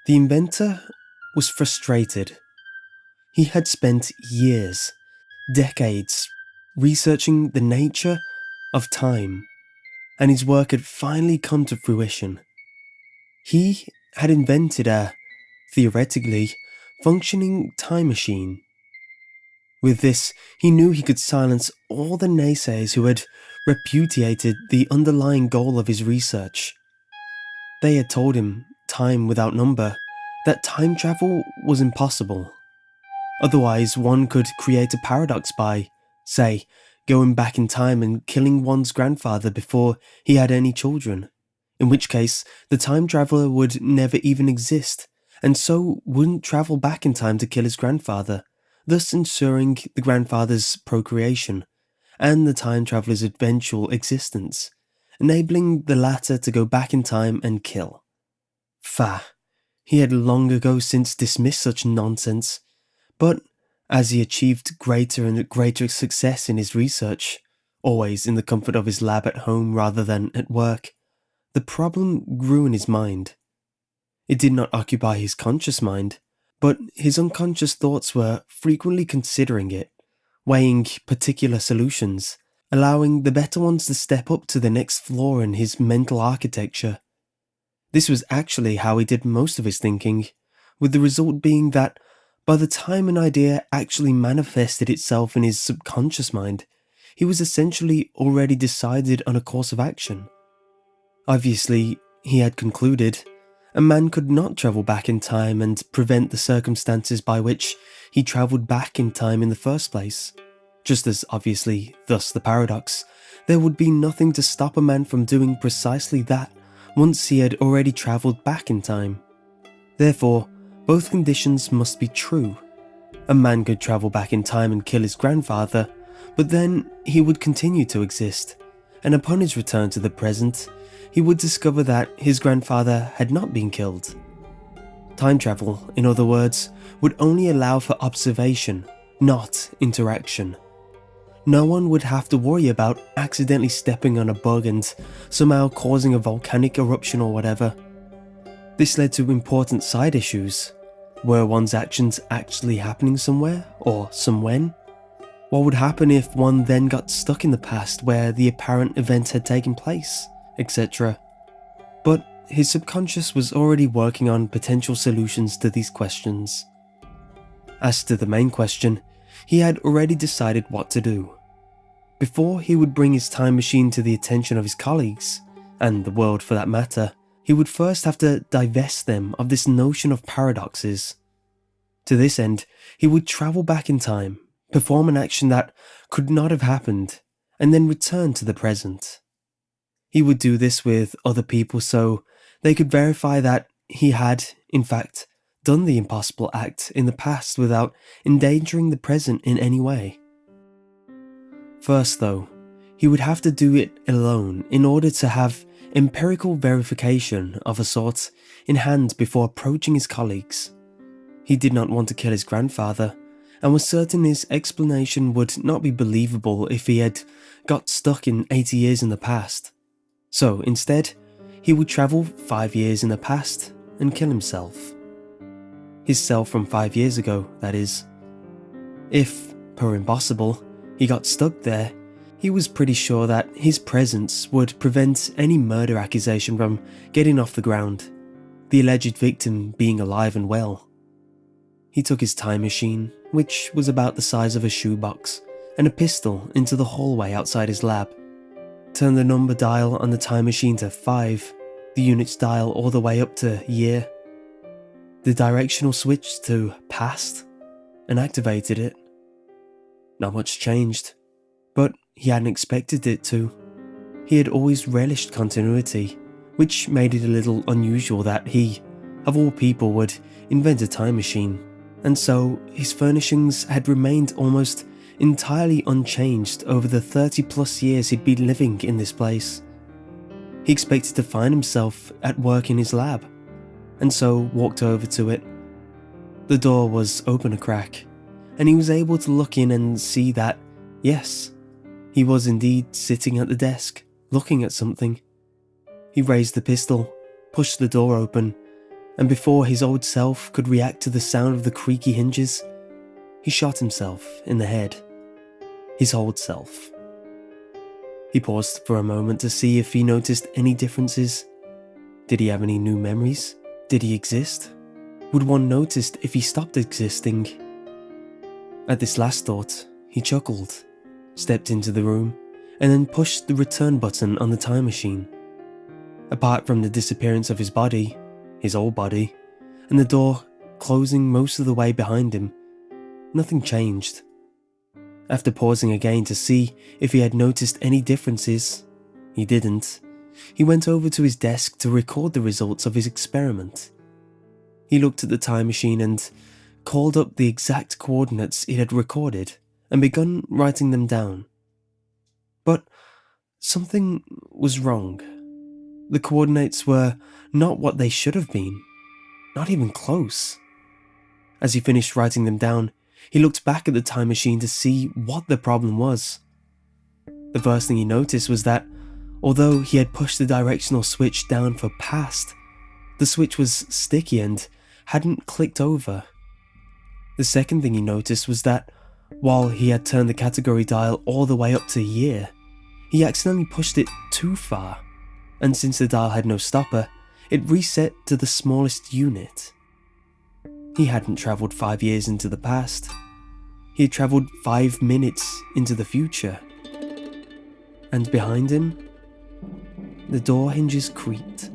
The inventor was frustrated. He had spent years, decades, researching the nature of time, and his work had finally come to fruition. He had invented a, theoretically, functioning time machine. With this, he knew he could silence all the naysayers who had repudiated the underlying goal of his research. They had told him, time without number, that time travel was impossible. Otherwise, one could create a paradox by, say, going back in time and killing one's grandfather before he had any children, in which case the time traveller would never even exist, and so wouldn't travel back in time to kill his grandfather, thus ensuring the grandfather's procreation, and the time traveller's eventual existence, enabling the latter to go back in time and kill. Fa! He had long ago since dismissed such nonsense, but as he achieved greater and greater success in his research, always in the comfort of his lab at home rather than at work, the problem grew in his mind. It did not occupy his conscious mind, but his unconscious thoughts were frequently considering it, weighing particular solutions, allowing the better ones to step up to the next flaw in his mental architecture. This was actually how he did most of his thinking, with the result being that by the time an idea actually manifested itself in his subconscious mind, he was essentially already decided on a course of action. Obviously, he had concluded, a man could not travel back in time and prevent the circumstances by which he travelled back in time in the first place. Just as obviously, thus the paradox, there would be nothing to stop a man from doing precisely that once he had already travelled back in time. Therefore, both conditions must be true. A man could travel back in time and kill his grandfather, but then he would continue to exist, and upon his return to the present, he would discover that his grandfather had not been killed. Time travel, in other words, would only allow for observation, not interaction. No one would have to worry about accidentally stepping on a bug and somehow causing a volcanic eruption or whatever. This led to important side issues. Were one's actions actually happening somewhere, or somewhen? What would happen if one then got stuck in the past where the apparent event had taken place, etc.? But his subconscious was already working on potential solutions to these questions. As to the main question, he had already decided what to do. Before he would bring his time machine to the attention of his colleagues, and the world for that matter, he would first have to divest them of this notion of paradoxes. To this end, he would travel back in time, perform an action that could not have happened, and then return to the present. He would do this with other people so they could verify that he had, in fact, done the impossible act in the past without endangering the present in any way. First though, he would have to do it alone in order to have empirical verification of a sort in hand before approaching his colleagues. He did not want to kill his grandfather, and was certain his explanation would not be believable if he had got stuck in 80 years in the past. So instead, he would travel 5 years in the past and kill himself. His self from 5 years ago, that is. If, per impossible, he got stuck there, he was pretty sure that his presence would prevent any murder accusation from getting off the ground, the alleged victim being alive and well. He took his time machine, which was about the size of a shoebox, and a pistol into the hallway outside his lab, turned the number dial on the time machine to 5, the units dial all the way up to year, the directional switch to past, and activated it. Not much changed, but he hadn't expected it to. He had always relished continuity, which made it a little unusual that he, of all people, would invent a time machine, and so his furnishings had remained almost entirely unchanged over the 30+ years he'd been living in this place. He expected to find himself at work in his lab, and so walked over to it. The door was open a crack, and he was able to look in and see that, yes, he was indeed sitting at the desk, looking at something. He raised the pistol, pushed the door open, and before his old self could react to the sound of the creaky hinges, he shot himself in the head. His old self. He paused for a moment to see if he noticed any differences. Did he have any new memories? Did he exist? Would one notice if he stopped existing? At this last thought, he chuckled, stepped into the room, and then pushed the return button on the time machine. Apart from the disappearance of his body, his old body, and the door closing most of the way behind him, nothing changed. After pausing again to see if he had noticed any differences, he didn't. He went over to his desk to record the results of his experiment. He looked at the time machine and called up the exact coordinates it had recorded and begun writing them down. But something was wrong. The coordinates were not what they should have been, not even close. As he finished writing them down, he looked back at the time machine to see what the problem was. The first thing he noticed was that, although he had pushed the directional switch down for past, the switch was sticky and hadn't clicked over. The second thing he noticed was that, while he had turned the category dial all the way up to year, he accidentally pushed it too far, and since the dial had no stopper, it reset to the smallest unit. He hadn't travelled 5 years into the past. He had travelled 5 minutes into the future. And behind him, the door hinges creaked.